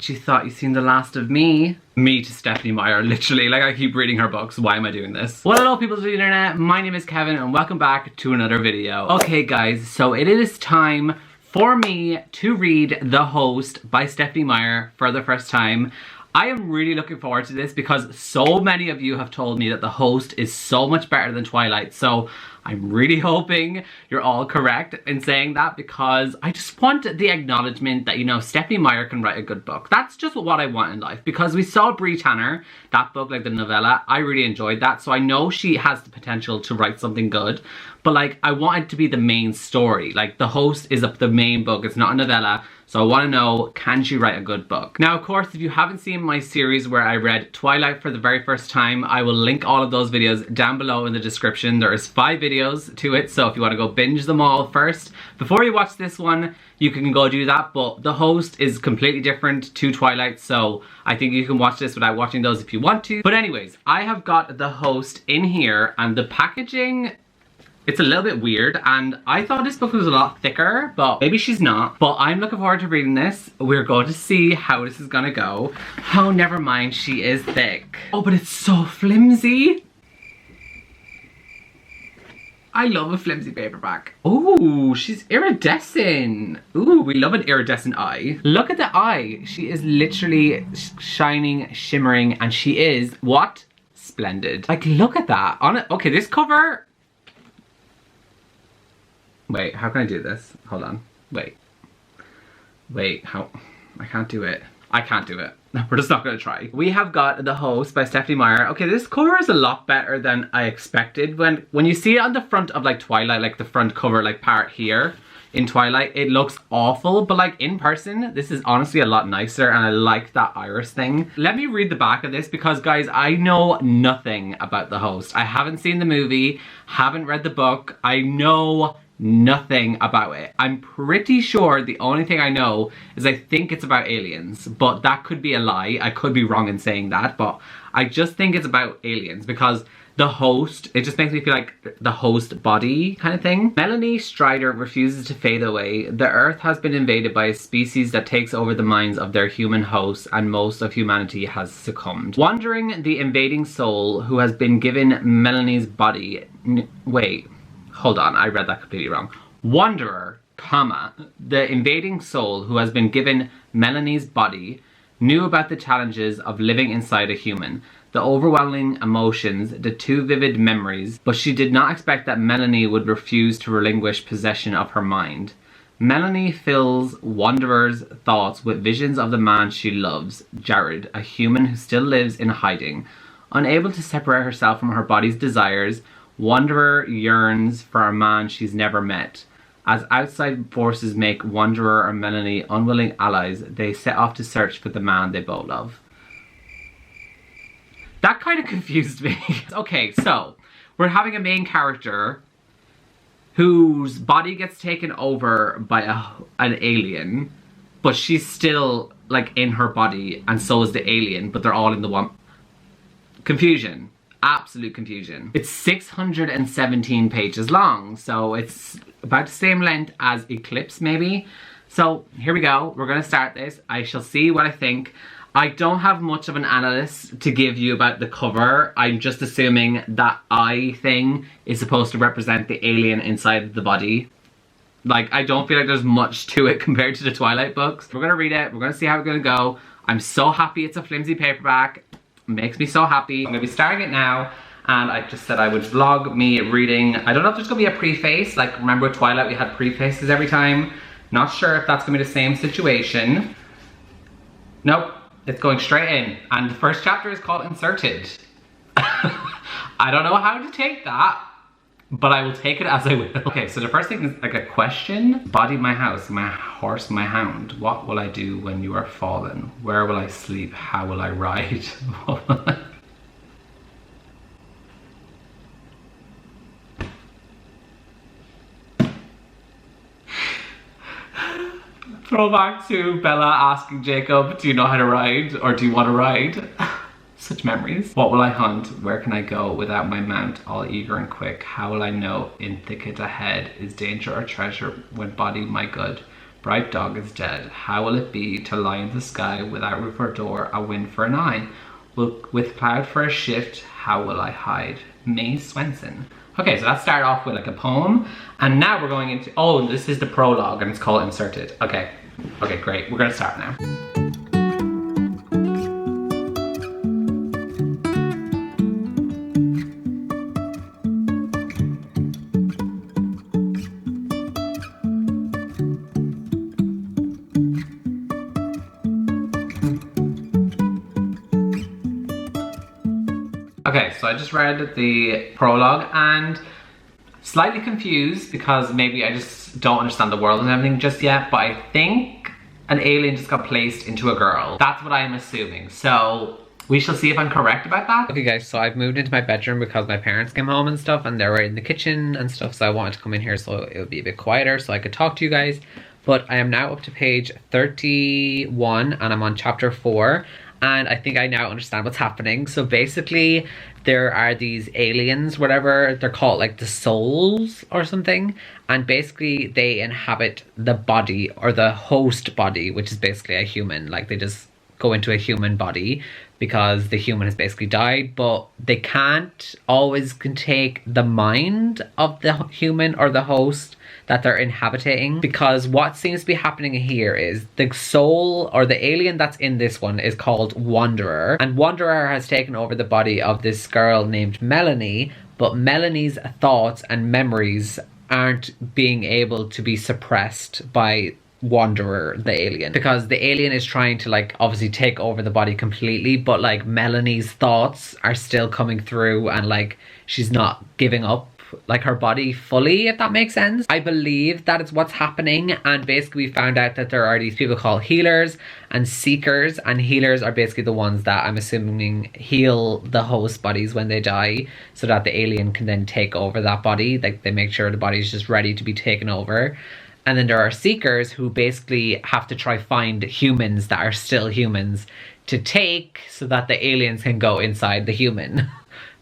bet you thought you'd seen the last of me. Me to Stephenie Meyer, literally. Like, I keep reading her books. Why am I doing this? Well, hello people of the internet. My name is Kevin and welcome back to another video. Okay guys, so it is time for me to read The Host by Stephenie Meyer for the first time. I am really looking forward to this because so many of you have told me that The Host is so much better than Twilight. So I'm really hoping you're all correct in saying that, because I just want the acknowledgement that, you know, Stephenie Meyer can write a good book. That's just what I want in life, because we saw Brie Tanner, that book, like the novella, I really enjoyed that. So I know she has the potential to write something good, but like I want it to be the main story. Like The Host is the main book, it's not a novella. So I want to know, can she write a good book? Now, of course, if you haven't seen my series where I read Twilight for the very first time, I will link all of those videos down below in the description. There is 5 videos to it, so if you want to go binge them all first, before you watch this one, you can go do that. But The Host is completely different to Twilight, so I think you can watch this without watching those if you want to. But anyways, I have got The Host in here, and the packaging, it's a little bit weird, and I thought this book was a lot thicker, but maybe she's not. But I'm looking forward to reading this. We're going to see how this is gonna go. Oh, never mind, she is thick. Oh, but it's so flimsy. I love a flimsy paperback. Ooh, she's iridescent. Ooh, we love an iridescent eye. Look at the eye. She is literally shining, shimmering, and she is, what? Splendid. Like, look at that. On it. Okay, this cover. Wait, how can I do this? Hold on. Wait, how? I can't do it. I can't do it. We're just not gonna try. We have got The Host by Stephenie Meyer. Okay, this cover is a lot better than I expected. When you see it on the front of like Twilight, like the front cover, like part here in Twilight, it looks awful, but like in person, this is honestly a lot nicer, and I like that iris thing. Let me read the back of this, because guys, I know nothing about The Host. I haven't seen the movie, haven't read the book. I know nothing about it. I'm pretty sure the only thing I know is I think it's about aliens, but that could be a lie. I could be wrong in saying that, but I just think it's about aliens, because the host, it just makes me feel like the host body kind of thing. Melanie Strider refuses to fade away. The earth has been invaded by a species that takes over the minds of their human hosts, and most of humanity has succumbed. Wandering, the invading soul who has been given Melanie's body, wait, hold on, I read that completely wrong. Wanderer, comma, the invading soul who has been given Melanie's body, knew about the challenges of living inside a human, the overwhelming emotions, the too vivid memories, but she did not expect that Melanie would refuse to relinquish possession of her mind. Melanie fills Wanderer's thoughts with visions of the man she loves, Jared, a human who still lives in hiding. Unable to separate herself from her body's desires, Wanderer yearns for a man she's never met. As outside forces make Wanderer and Melanie unwilling allies, they set off to search for the man they both love. That kind of confused me. Okay, so we're having a main character whose body gets taken over by an alien, but she's still like in her body, and so is the alien, but they're all in the one. Confusion. Absolute confusion. It's 617 pages long, so it's about the same length as Eclipse, maybe. So here we go. We're gonna start this. I shall see what I think. I don't have much of an analysis to give you about the cover. I'm just assuming that eye thing is supposed to represent the alien inside the body. Like, I don't feel like there's much to it compared to the Twilight books. We're gonna read it. We're gonna see how it's gonna go. I'm so happy it's a flimsy paperback. Makes me so happy. I'm gonna be starting it now, and I just said I would vlog me reading. I don't know if there's gonna be a preface. Like, remember with Twilight we had prefaces every time? Not sure if that's gonna be the same situation. Nope, it's going straight in, and the first chapter is called Inserted. I don't know how to take that, but I will take it as I will. Okay, so the first thing is like a question. Body my house, my horse, my hound. What will I do when you are fallen? Where will I sleep? How will I ride? Throwback to Bella asking Jacob, do you know how to ride? Or do you want to ride? Such memories. What will I hunt? Where can I go without my mount, all eager and quick? How will I know in thicket ahead is danger or treasure when body my good? Bright dog is dead. How will it be to lie in the sky without roof or door, a wind for an eye? With cloud for a shift, how will I hide? May Swenson. Okay, so that started off with like a poem, and now we're going into, oh, this is the prologue, and it's called Inserted. Okay, great. We're gonna start now. Okay, so I just read the prologue and slightly confused because maybe I just don't understand the world and everything just yet, but I think an alien just got placed into a girl. That's what I'm assuming. So we shall see if I'm correct about that. Okay guys, so I've moved into my bedroom because my parents came home and stuff, and they were in the kitchen and stuff, so I wanted to come in here so it would be a bit quieter so I could talk to you guys. But I am now up to page 31 and I'm on chapter 4. And I think I now understand what's happening. So basically, there are these aliens, whatever, they're called like the souls or something. And basically, they inhabit the body or the host body, which is basically a human. Like they just go into a human body because the human has basically died. But they can't always take the mind of the human or the host that they're inhabiting, because what seems to be happening here is the soul or the alien that's in this one is called Wanderer, and Wanderer has taken over the body of this girl named Melanie, but Melanie's thoughts and memories aren't being able to be suppressed by Wanderer, the alien, because the alien is trying to like obviously take over the body completely, but like Melanie's thoughts are still coming through and like she's not giving up like her body fully, if that makes sense. I believe that is what's happening, and basically we found out that there are these people called healers and seekers, and healers are basically the ones that I'm assuming heal the host bodies when they die so that the alien can then take over that body. Like they make sure the body is just ready to be taken over. And then there are seekers who basically have to try find humans that are still humans to take so that the aliens can go inside the human.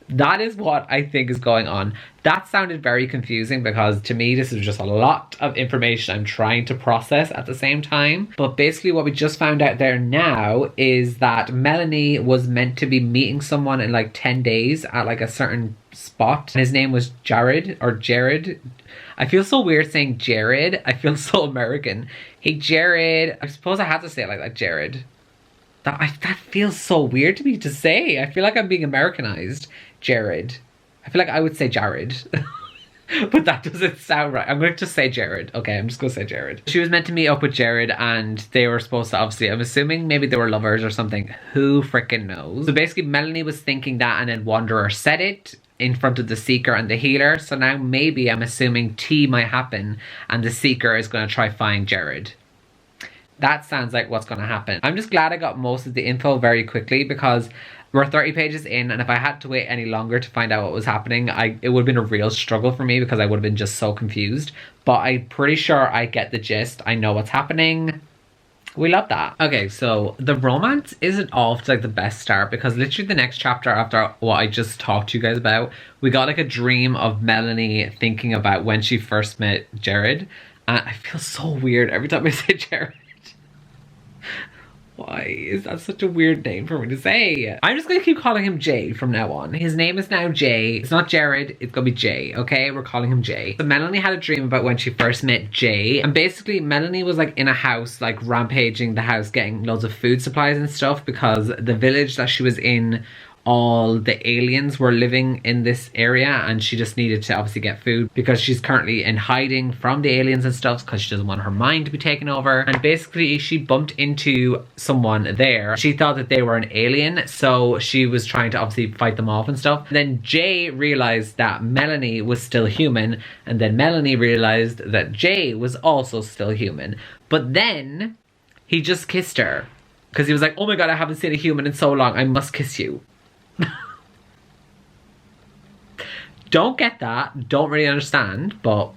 That is what I think is going on. That sounded very confusing because to me this is just a lot of information I'm trying to process at the same time. But basically what we just found out there now is that Melanie was meant to be meeting someone in like 10 days at like a certain spot. And his name was Jared or Jared. I feel so weird saying Jared. I feel so American. Hey Jared. I suppose I have to say it like that, Jared. That feels so weird to me to say. I feel like I'm being Americanized. Jared. I feel like I would say Jared. But that doesn't sound right. I'm going to just say Jared. Okay, I'm just going to say Jared. She was meant to meet up with Jared and they were supposed to obviously, I'm assuming maybe they were lovers or something. Who freaking knows? So basically Melanie was thinking that and then Wanderer said it in front of the seeker and the healer. So now maybe I'm assuming tea might happen and the seeker is going to try find Jared. That sounds like what's going to happen. I'm just glad I got most of the info very quickly because we're 30 pages in, and if I had to wait any longer to find out what was happening, it would have been a real struggle for me because I would have been just so confused. But I'm pretty sure I get the gist. I know what's happening. We love that. Okay, so the romance isn't off to like the best start because literally the next chapter after what I just talked to you guys about, we got like a dream of Melanie thinking about when she first met Jared. And I feel so weird every time I say Jared. Why is that such a weird name for me to say? I'm just going to keep calling him Jay from now on. His name is now Jay. It's not Jared, it's going to be Jay, okay? We're calling him Jay. So Melanie had a dream about when she first met Jay. And basically Melanie was like in a house, like rampaging the house, getting loads of food supplies and stuff because the village that she was in, all the aliens were living in this area and she just needed to obviously get food because she's currently in hiding from the aliens and stuff because she doesn't want her mind to be taken over. And basically she bumped into someone there. She thought that they were an alien, so she was trying to obviously fight them off and stuff. Then Jay realized that Melanie was still human, and then Melanie realized that Jay was also still human. But then he just kissed her because he was like, oh my god, I haven't seen a human in so long, I must kiss you. Don't get that, don't really understand, but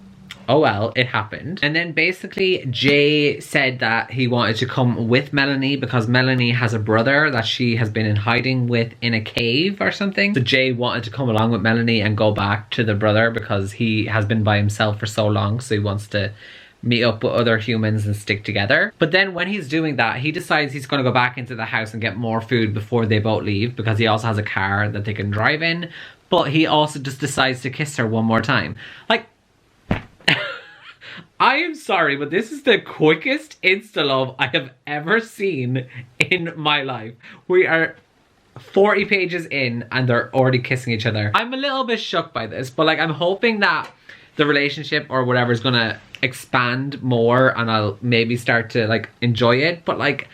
oh well, it happened. And then basically Jay said that he wanted to come with Melanie because Melanie has a brother that she has been in hiding with in a cave or something. So Jay wanted to come along with Melanie and go back to the brother because he has been by himself for so long, so he wants to meet up with other humans and stick together. But then when he's doing that, he decides he's going to go back into the house and get more food before they both leave, because he also has a car that they can drive in. But he also just decides to kiss her one more time. Like, I am sorry, but this is the quickest insta-love I have ever seen in my life. We are 40 pages in and they're already kissing each other. I'm a little bit shocked by this, but like I'm hoping that the relationship or whatever is gonna expand more and I'll maybe start to like enjoy it. But like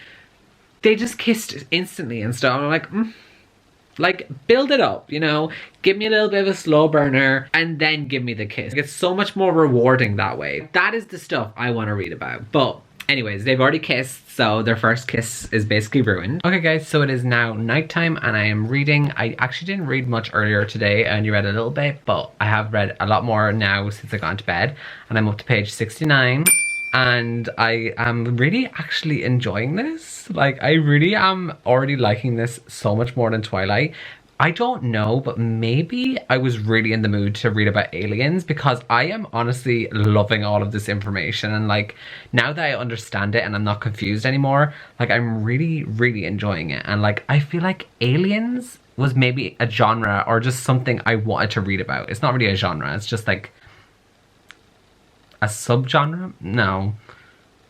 they just kissed instantly and stuff. I'm like build it up, you know, give me a little bit of a slow burner and then give me the kiss. It's so much more rewarding that way. That is the stuff I want to read about. But anyways, they've already kissed, so their first kiss is basically ruined. Okay guys, so it is now nighttime and I am reading. I actually didn't read much earlier today. I only read a little bit, but I have read a lot more now since I got into bed, and I'm up to page 69. And I am really actually enjoying this. Like, I really am already liking this so much more than Twilight. I don't know, but maybe I was really in the mood to read about aliens, because I am honestly loving all of this information. And like, now that I understand it and I'm not confused anymore, like I'm really, really enjoying it. And like, I feel like aliens was maybe a genre or just something I wanted to read about. It's not really a genre, it's just like a subgenre? No.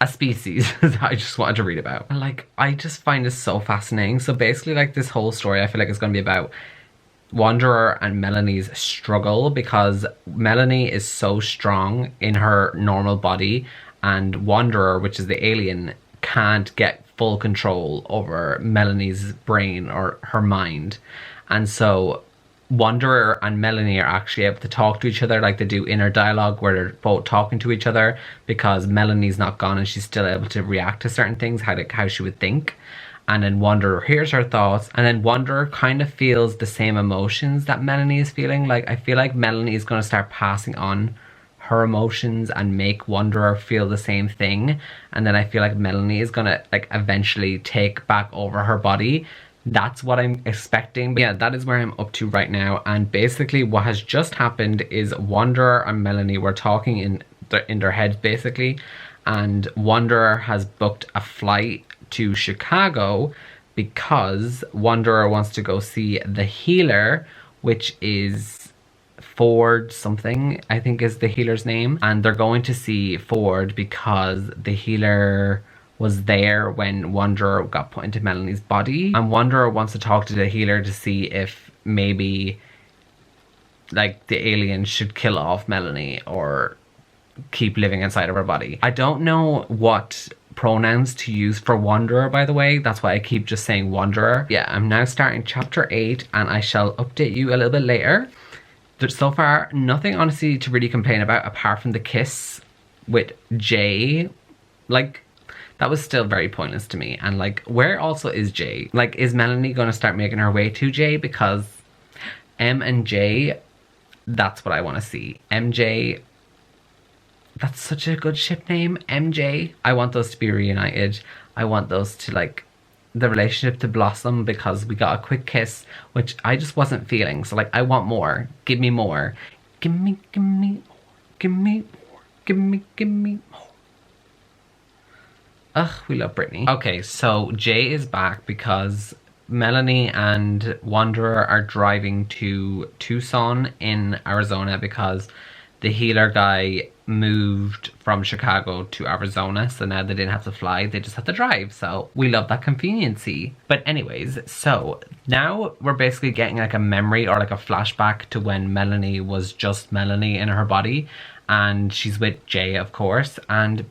A species that I just wanted to read about. And like, I just find this so fascinating. So basically like this whole story I feel like is going to be about Wanderer and Melanie's struggle, because Melanie is so strong in her normal body and Wanderer, which is the alien, can't get full control over Melanie's brain or her mind. And so Wanderer and Melanie are actually able to talk to each other, like they do inner dialogue where they're both talking to each other, because Melanie's not gone and she's still able to react to certain things, how she would think. And then Wanderer hears her thoughts, and then Wanderer kind of feels the same emotions that Melanie is feeling. Like, I feel like Melanie is going to start passing on her emotions and make Wanderer feel the same thing. And then I feel like Melanie is going to like eventually take back over her body. That's what I'm expecting. But yeah, that is where I'm up to right now. And basically what has just happened is Wanderer and Melanie were talking in their heads basically, and Wanderer has booked a flight to Chicago because Wanderer wants to go see the healer, which is Ford something, I think is the healer's name. And they're going to see Ford because the healer was there when Wanderer got put into Melanie's body. And Wanderer wants to talk to the healer to see if maybe like the alien should kill off Melanie or keep living inside of her body. I don't know what pronouns to use for Wanderer, by the way. That's why I keep just saying Wanderer. Yeah, I'm now starting chapter 8 and I shall update you a little bit later. There's so far nothing honestly to really complain about apart from the kiss with Jay. Like, that was still very pointless to me. And like, where also is Jay? Like, is Melanie gonna start making her way to Jay? Because M and J, that's what I want to see. MJ, that's such a good ship name, MJ. I want those to be reunited. I want those to like, the relationship to blossom, because we got a quick kiss, which I just wasn't feeling. So like, I want more. Give me more. Give me more. Give me more. Give me more. Ugh, we love Britney. Okay, so Jay is back because Melanie and Wanderer are driving to Tucson in Arizona because the healer guy moved from Chicago to Arizona, so now they didn't have to fly, they just have to drive. So we love that conveniency. But anyways, so now we're basically getting like a memory or like a flashback to when Melanie was just Melanie in her body, and she's with Jay, of course, and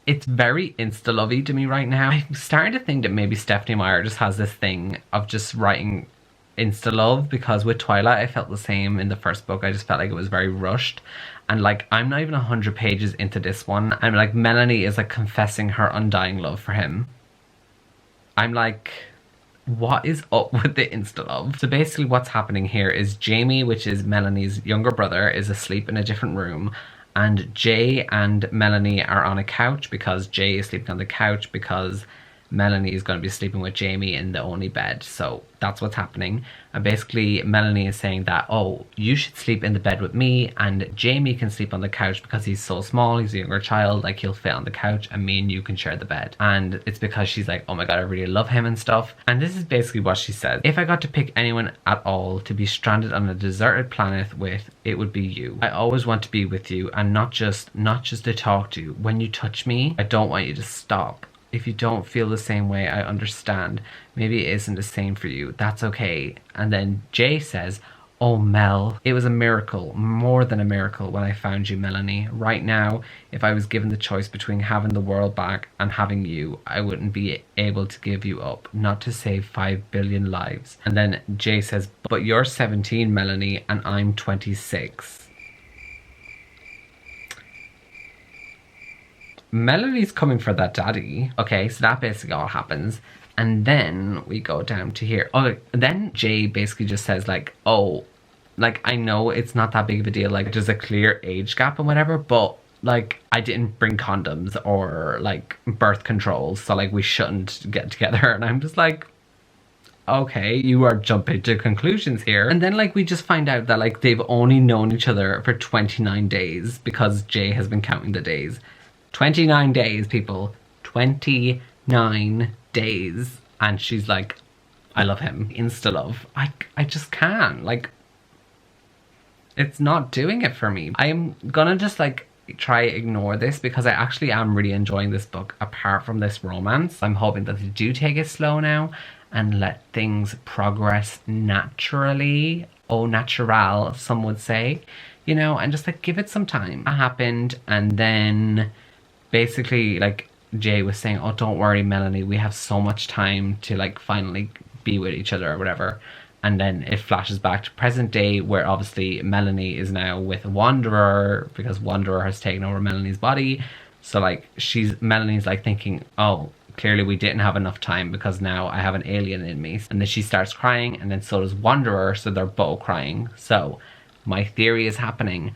it's very insta-lovey to me right now. I'm starting to think that maybe Stephanie Meyer just has this thing of just writing insta-love, because with Twilight I felt the same in the first book. I just felt like it was very rushed. And like, I'm not even 100 pages into this one. I'm like, Melanie is like confessing her undying love for him. I'm like, what is up with the insta-love? So basically what's happening here is Jamie, which is Melanie's younger brother, is asleep in a different room. And Jay and Melanie are on a couch because Jay is sleeping on the couch because Melanie is going to be sleeping with Jamie in the only bed. So that's what's happening. And basically Melanie is saying that, oh, you should sleep in the bed with me and Jamie can sleep on the couch because he's so small, he's a younger child, like he'll fit on the couch and me and you can share the bed. And it's because she's like, oh my god, I really love him and stuff. And this is basically what she says: if I got to pick anyone at all to be stranded on a deserted planet with, it would be you. I always want to be with you and not just to talk to you. When you touch me, I don't want you to stop. If you don't feel the same way, I understand. Maybe it isn't the same for you. That's okay. And then Jay says, oh Mel, it was a miracle, more than a miracle when I found you, Melanie. Right now, if I was given the choice between having the world back and having you, I wouldn't be able to give you up, not to save 5 billion lives. And then Jay says, but you're 17, Melanie, and I'm 26. Melanie's coming for that daddy. Okay, so that basically all happens. And then we go down to here. Oh, then Jay basically just says like, oh, like I know it's not that big of a deal. Like there's a clear age gap and whatever, but like I didn't bring condoms or like birth controls. So like we shouldn't get together. And I'm just like, okay, you are jumping to conclusions here. And then like we just find out that like they've only known each other for 29 days because Jay has been counting the days. 29 days, people. 29 days. And she's like, I love him. Insta-love. I just can't. Like, it's not doing it for me. I'm gonna just like try ignore this because I actually am really enjoying this book apart from this romance. I'm hoping that they do take it slow now and let things progress naturally. Au natural, some would say. You know, and just like give it some time. That happened, and then basically like Jay was saying, oh don't worry Melanie, we have so much time to like finally be with each other or whatever. And then it flashes back to present day where obviously Melanie is now with Wanderer because Wanderer has taken over Melanie's body. So like Melanie's like thinking, oh clearly we didn't have enough time because now I have an alien in me. And then she starts crying and then so does Wanderer, so they're both crying. So my theory is happening.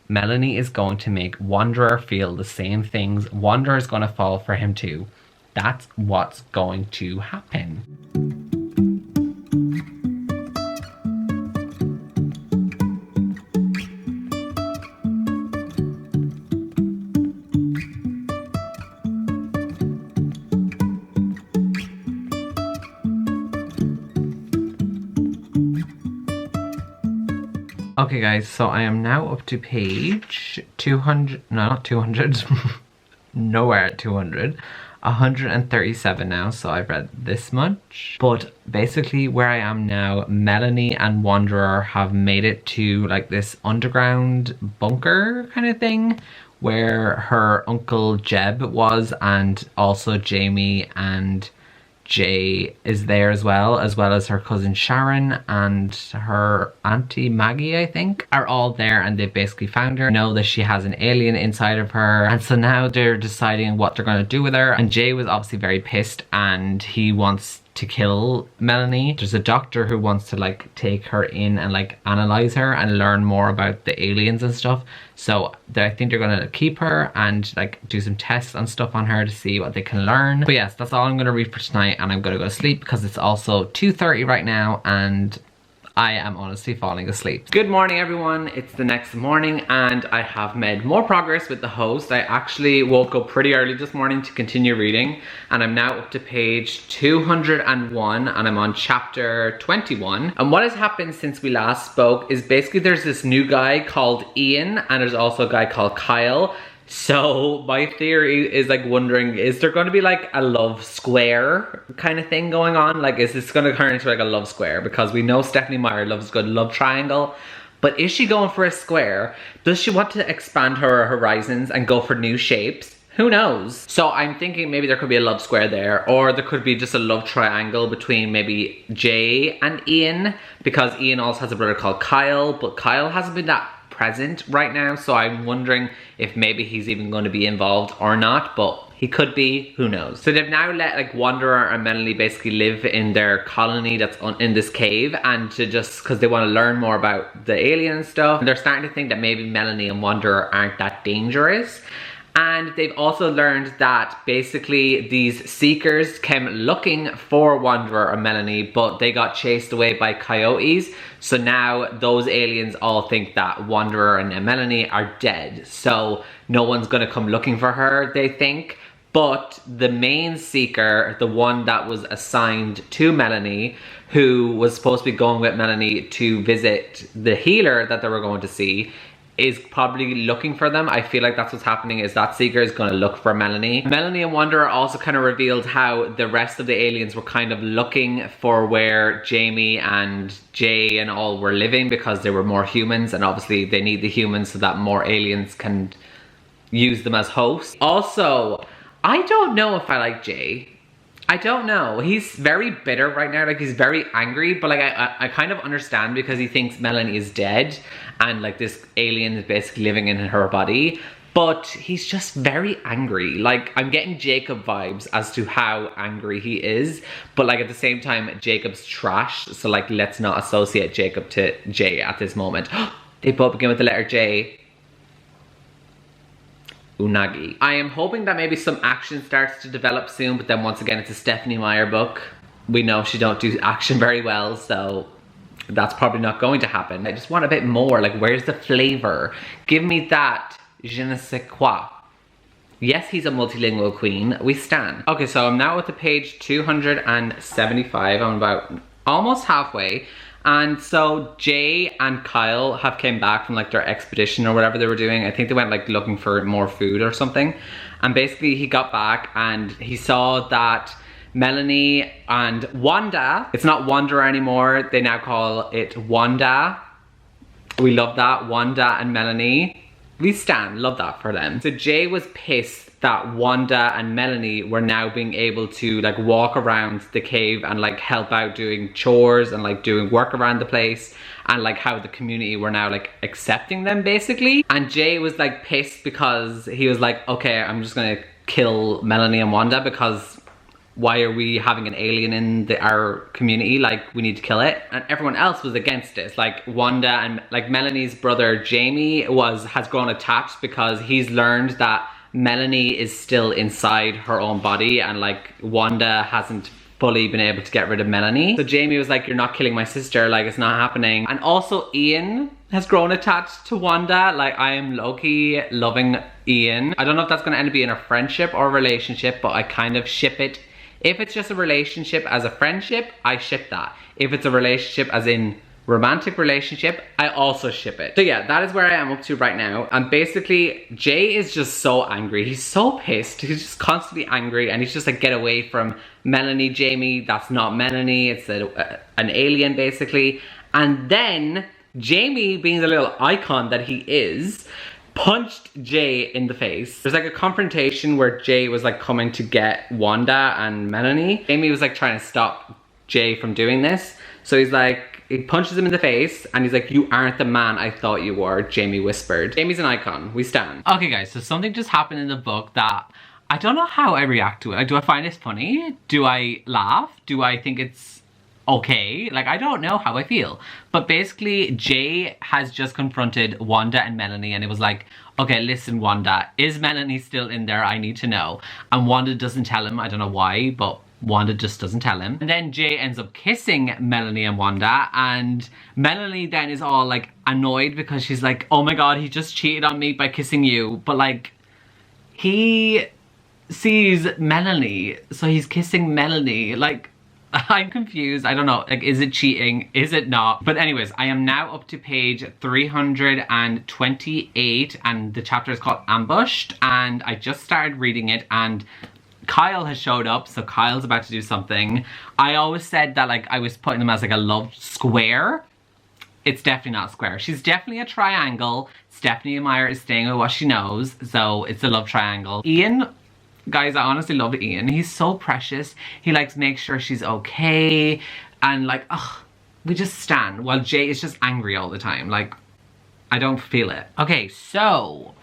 Melanie is going to make Wanderer feel the same things. Wanderer is going to fall for him too. That's what's going to happen. Okay guys, so I am now up to page 200, no not 200, nowhere at 200, 137 now, so I've read this much. But basically where I am now, Melanie and Wanderer have made it to like this underground bunker kind of thing where her uncle Jeb was, and also Jamie and Jay is there as well as her cousin Sharon and her auntie Maggie, I think, are all there, and they basically found her, know that she has an alien inside of her, and so now they're deciding what they're going to do with her. And Jay was obviously very pissed and he wants to kill Melanie. There's a doctor who wants to like take her in and like analyze her and learn more about the aliens and stuff. So I think they're gonna keep her and like do some tests and stuff on her to see what they can learn. But yes, that's all I'm gonna read for tonight, and I'm gonna go to sleep because it's also 2:30 right now and I am honestly falling asleep. Good morning everyone, it's the next morning and I have made more progress with the host. I actually woke up pretty early this morning to continue reading, and I'm now up to page 201 and I'm on chapter 21. And what has happened since we last spoke is basically there's this new guy called Ian and there's also a guy called Kyle. So my theory is like wondering, is there going to be like a love square kind of thing going on? Like is this going to turn into like a love square? Because we know Stephanie Meyer loves a good love triangle. But is she going for a square? Does she want to expand her horizons and go for new shapes? Who knows? So I'm thinking maybe there could be a love square there, or there could be just a love triangle between maybe Jay and Ian, because Ian also has a brother called Kyle, but Kyle hasn't been that present right now, so I'm wondering if maybe he's even going to be involved or not, but he could be, who knows. So they've now let like Wanderer and Melanie basically live in their colony that's in this cave, and to just because they want to learn more about the alien stuff, and they're starting to think that maybe Melanie and Wanderer aren't that dangerous. And they've also learned that basically these seekers came looking for Wanderer or Melanie, but they got chased away by coyotes. So now those aliens all think that Wanderer and Melanie are dead. So no one's gonna come looking for her, they think. But the main seeker, the one that was assigned to Melanie, who was supposed to be going with Melanie to visit the healer that they were going to see, is probably looking for them. I feel like that's what's happening, is that seeker is going to look for Melanie. Melanie and Wanderer also kind of revealed how the rest of the aliens were kind of looking for where Jamie and Jay and all were living, because they were more humans, and obviously they need the humans so that more aliens can use them as hosts. Also, I don't know if I like Jay. I don't know. He's very bitter right now. Like, he's very angry, but like I kind of understand, because he thinks Melanie is dead and like this alien is basically living in her body. But he's just very angry. Like, I'm getting Jacob vibes as to how angry he is. But like at the same time, Jacob's trash. So like, let's not associate Jacob to Jay at this moment. They both begin with the letter J. Unagi. I am hoping that maybe some action starts to develop soon, but then once again, it's a Stephenie Meyer book. We know she don't do action very well, so that's probably not going to happen. I just want a bit more. Like, where's the flavor? Give me that je ne sais quoi. Yes, he's a multilingual queen. We stan. Okay, so I'm now at the page 275. I'm about almost halfway. And so Jay and Kyle have came back from like their expedition or whatever they were doing. I think they went like looking for more food or something. And basically he got back and he saw that Melanie and Wanda, it's not Wanderer anymore, they now call it Wanda. We love that, Wanda and Melanie. We stan, love that for them. So Jay was pissed that Wanda and Melanie were now being able to like walk around the cave and like help out doing chores and like doing work around the place, and like how the community were now like accepting them basically. And Jay was like pissed because he was like, okay, I'm just gonna kill Melanie and Wanda, because why are we having an alien in our community? Like, we need to kill it. And everyone else was against this. Like Wanda and like Melanie's brother Jamie has grown attached, because he's learned that Melanie is still inside her own body, and like Wanda hasn't fully been able to get rid of Melanie. So Jamie was like, you're not killing my sister, like it's not happening. And also Ian has grown attached to Wanda. Like, I am low-key loving Ian. I don't know if that's gonna end up being a friendship or a relationship, but I kind of ship it. If it's just a relationship as a friendship, I ship that. If it's a relationship as in romantic relationship, I also ship it. So yeah, that is where I am up to right now. And basically, Jay is just so angry. He's so pissed. He's just constantly angry, and he's just like, get away from Melanie, Jamie. That's not Melanie. It's an alien basically. And then Jamie, being the little icon that he is, punched Jay in the face. There's like a confrontation where Jay was like coming to get Wanda and Melanie. Jamie was like trying to stop Jay from doing this. So he's like, he punches him in the face and he's like, you aren't the man I thought you were, Jamie whispered. Jamie's an icon, we stand. Okay guys, so something just happened in the book that I don't know how I react to it. Like, do I find this funny? Do I laugh? Do I think it's okay? Like, I don't know how I feel. But basically, Jay has just confronted Wanda and Melanie, and it was like, okay, listen, Wanda, is Melanie still in there? I need to know. And Wanda doesn't tell him. I don't know why, but Wanda just doesn't tell him. And then Jay ends up kissing Melanie and Wanda, and Melanie then is all like annoyed because she's like, oh my god, he just cheated on me by kissing you. But like, he sees Melanie, so he's kissing Melanie. Like, I'm confused. I don't know. Like, is it cheating? Is it not? But anyways, I am now up to page 328, and the chapter is called Ambushed, and I just started reading it, and Kyle has showed up, so Kyle's about to do something. I always said that like I was putting them as like a love square. It's definitely not a square. She's definitely a triangle. Stephenie Meyer is staying with what she knows, so it's a love triangle. Ian, guys, I honestly love Ian. He's so precious. He likes make sure she's okay, and like, ugh, we just stand while Jay is just angry all the time. Like, I don't feel it. Okay, so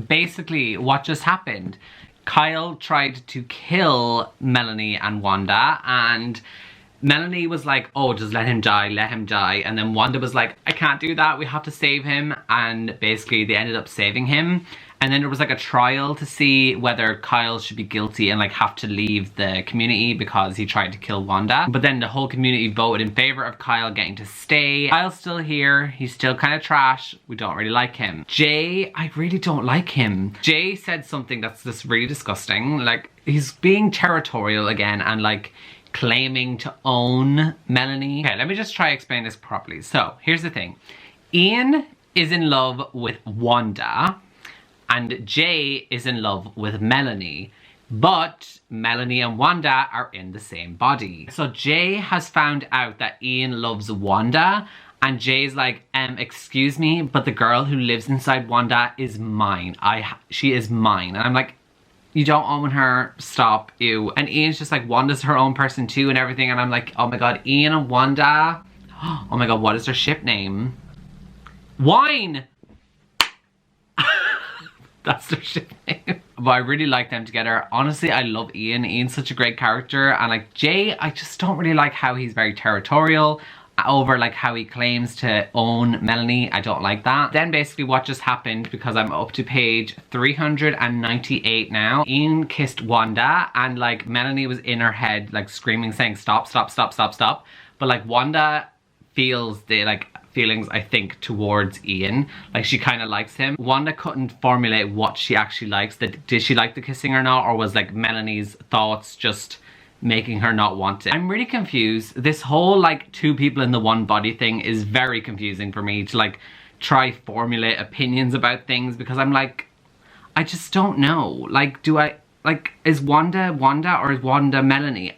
basically what just happened, Kyle tried to kill Melanie and Wanda, and Melanie was like, oh, just let him die, let him die. And then Wanda was like, I can't do that, we have to save him. And basically they ended up saving him. And then there was like a trial to see whether Kyle should be guilty and like have to leave the community because he tried to kill Wanda. But then the whole community voted in favor of Kyle getting to stay. Kyle's still here. He's still kind of trash. We don't really like him. Jay, I really don't like him. Jay said something that's just really disgusting. Like, he's being territorial again and like claiming to own Melanie. Okay, let me just try to explain this properly. So here's the thing. Ian is in love with Wanda and Jay is in love with Melanie. But Melanie and Wanda are in the same body. So Jay has found out that Ian loves Wanda and Jay's like, excuse me, but the girl who lives inside Wanda is mine. She is mine. And I'm like, you don't own her, stop, ew. And Ian's just like, Wanda's her own person too and everything. And I'm like, oh my god, Ian and Wanda. Oh my god, what is their ship name? Wine! That's their ship name. But I really like them together. Honestly, I love Ian. Ian's such a great character. And like Jay, I just don't really like how he's very territorial over like how he claims to own Melanie. I don't like that. Then basically what just happened, because I'm up to page 398 now, Ian kissed Wanda and like Melanie was in her head like screaming saying stop, stop, stop, stop, stop. But like Wanda feels the like feelings I think towards Ian, like she kind of likes him. Wanda couldn't formulate what she actually likes. Did she like the kissing or not, or was like Melanie's thoughts just making her not want it? I'm really confused. This whole like two people in the one body thing is very confusing for me to like try formulate opinions about things, because I'm like, I just don't know. Like, is Wanda Wanda or is Wanda Melanie?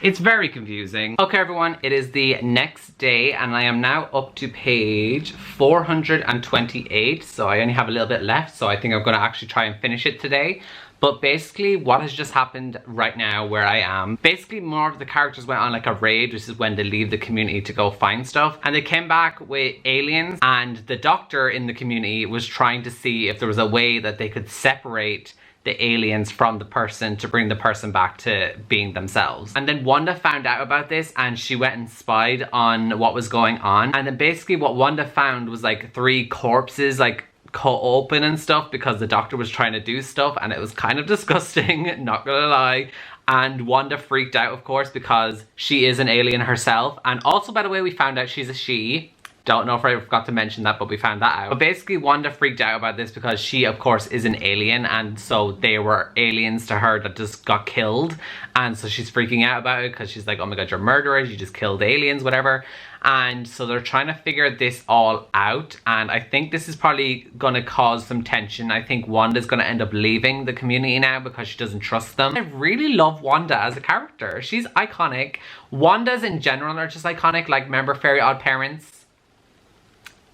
It's very confusing. Okay everyone, it is the next day and I am now up to page 428. So I only have a little bit left, so I think I'm gonna actually try and finish it today. But basically what has just happened right now where I am, basically more of the characters went on like a raid, which is when they leave the community to go find stuff. And they came back with aliens, and the doctor in the community was trying to see if there was a way that they could separate the aliens from the person to bring the person back to being themselves. And then Wanda found out about this and she went and spied on what was going on. And then basically what Wanda found was like 3 corpses like cut open and stuff because the doctor was trying to do stuff, and it was kind of disgusting, not gonna lie. And Wanda freaked out, of course, because she is an alien herself. And also, by the way, we found out she's a she. Don't know if I forgot to mention that, but we found that out. But basically Wanda freaked out about this because she of course is an alien, and so they were aliens to her that just got killed. And so she's freaking out about it because she's like, oh my god, you're murderers, you just killed aliens, whatever. And so they're trying to figure this all out, and I think this is probably gonna cause some tension. I think Wanda's gonna end up leaving the community now because she doesn't trust them. I really love Wanda as a character. She's iconic. Wandas in general are just iconic. Like, remember Fairy Odd Parents?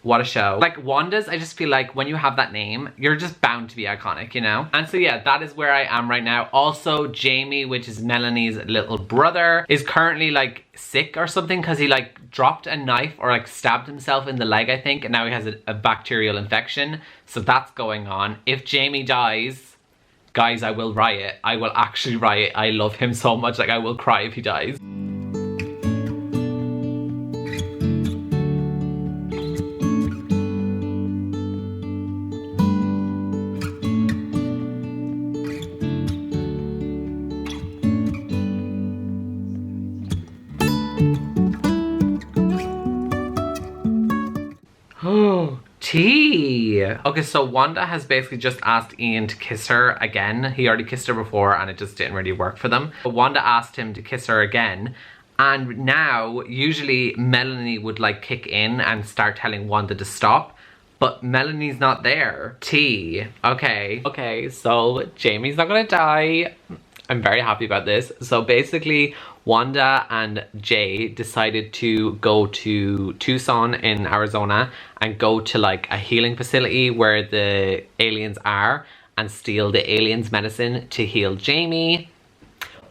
What a show. Like Wanda's, I just feel like when you have that name, you're just bound to be iconic, you know? And so yeah, that is where I am right now. Also, Jamie, which is Melanie's little brother, is currently like sick or something because he like dropped a knife or like stabbed himself in the leg, I think, and now he has a bacterial infection. So that's going on. If Jamie dies, guys, I will riot. I will actually riot. I love him so much, like I will cry if he dies. Oh, tea. Okay, so Wanda has basically just asked Ian to kiss her again. He already kissed her before and it just didn't really work for them. But Wanda asked him to kiss her again. And now, usually Melanie would like kick in and start telling Wanda to stop. But Melanie's not there. Tea. Okay. Okay, so Jamie's not gonna die. I'm very happy about this. So basically, Wanda and Jay decided to go to Tucson in Arizona and go to like a healing facility where the aliens are and steal the aliens' medicine to heal Jamie.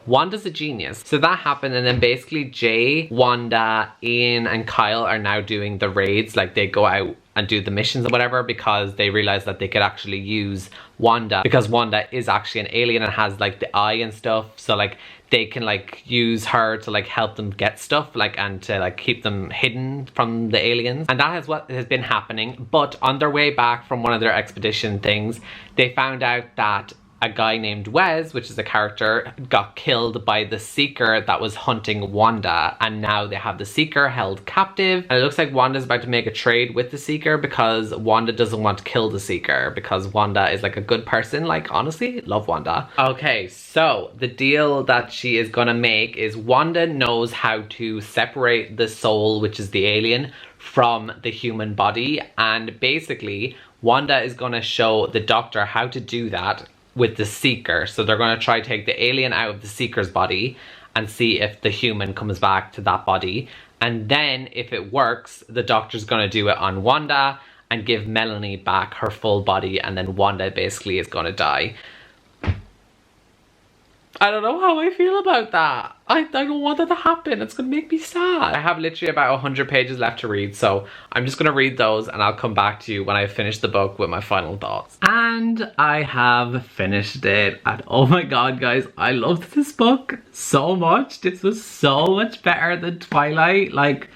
Wanda's a genius. So that happened, and then basically Jay, Wanda, Ian and Kyle are now doing the raids. Like they go out and do the missions or whatever, because they realized that they could actually use Wanda, because Wanda is actually an alien and has like the eye and stuff, so like they can like use her to like help them get stuff, like, and to like keep them hidden from the aliens. And that is what has been happening. But on their way back from one of their expedition things, they found out that a guy named Wes, which is a character, got killed by the Seeker that was hunting Wanda, and now they have the Seeker held captive. And it looks like Wanda's about to make a trade with the Seeker, because Wanda doesn't want to kill the Seeker, because Wanda is like a good person. Like, honestly, love Wanda. Okay, so the deal that she is gonna make is Wanda knows how to separate the soul, which is the alien, from the human body, and basically Wanda is gonna show the Doctor how to do that with the Seeker. So they're going to try to take the alien out of the Seeker's body and see if the human comes back to that body. And then if it works, the Doctor's going to do it on Wanda and give Melanie back her full body, and then Wanda basically is going to die. I don't know how I feel about that. I don't want that to happen. It's gonna make me sad. I have literally about 100 pages left to read, so I'm just gonna read those and I'll come back to you when I finish the book with my final thoughts. And I have finished it, and oh my god guys, I loved this book so much. This was so much better than Twilight. Like,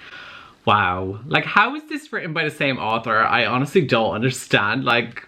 wow. Like, how is this written by the same author? I honestly don't understand. Like,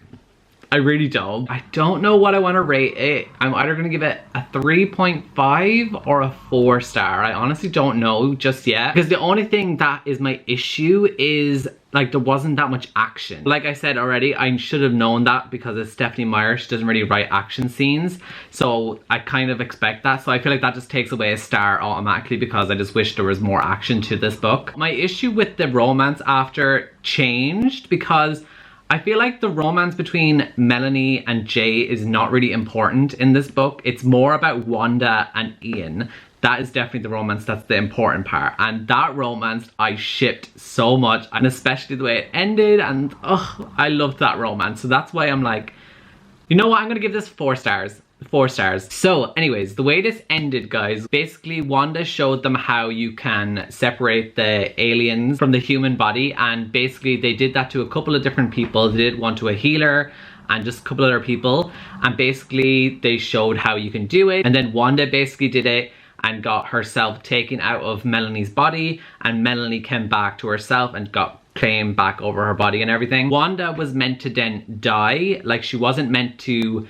I really don't. I don't know what I want to rate it. I'm either going to give it a 3.5 or a 4 star. I honestly don't know just yet. Because the only thing that is my issue is, like, there wasn't that much action. Like I said already, I should have known that because it's Stephanie Meyer. She doesn't really write action scenes. So I kind of expect that. So I feel like that just takes away a star automatically, because I just wish there was more action to this book. My issue with the romance after changed, because I feel like the romance between Melanie and Jay is not really important in this book. It's more about Wanda and Ian. That is definitely the romance that's the important part. And that romance I shipped so much, and especially the way it ended, and I loved that romance. So that's why I'm like, you know what, I'm gonna give this 4 stars. 4 stars. So anyways, the way this ended, guys, basically Wanda showed them how you can separate the aliens from the human body, and basically they did that to a couple of different people. They did one to a healer and just a couple other people, and basically they showed how you can do it. And then Wanda basically did it and got herself taken out of Melanie's body, and Melanie came back to herself and got claim back over her body and everything. Wanda was meant to then die. Like, she wasn't meant to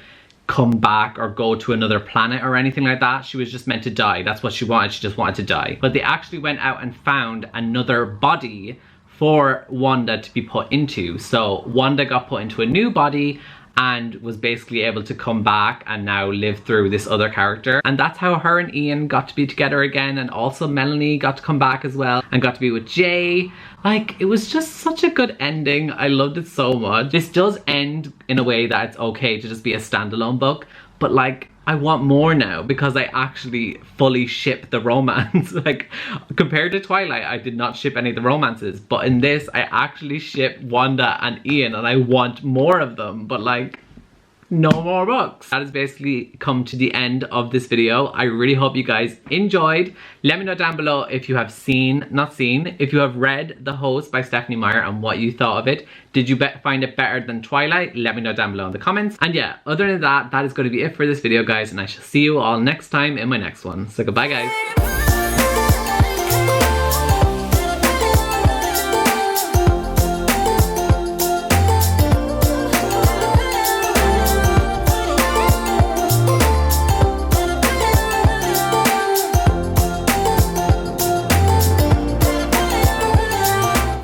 come back or go to another planet or anything like that. She was just meant to die. That's what she wanted. She just wanted to die. But they actually went out and found another body for Wanda to be put into. So Wanda got put into a new body and was basically able to come back and now live through this other character. And that's how her and Ian got to be together again, and also Melanie got to come back as well and got to be with Jay. Like, it was just such a good ending. I loved it so much. This does end in a way that it's okay to just be a standalone book, but like, I want more now, because I actually fully ship the romance. Like, compared to Twilight, I did not ship any of the romances, but in this, I actually ship Wanda and Ian, and I want more of them, but like, no more books. That has basically come to the end of this video. I really hope you guys enjoyed. Let me know down below if you have if you have read The Host by Stephanie Meyer and what you thought of it. Did you find it better than Twilight? Let me know down below in the comments. And yeah, other than that, that is going to be it for this video, guys, and I shall see you all next time in my next one. So goodbye, guys.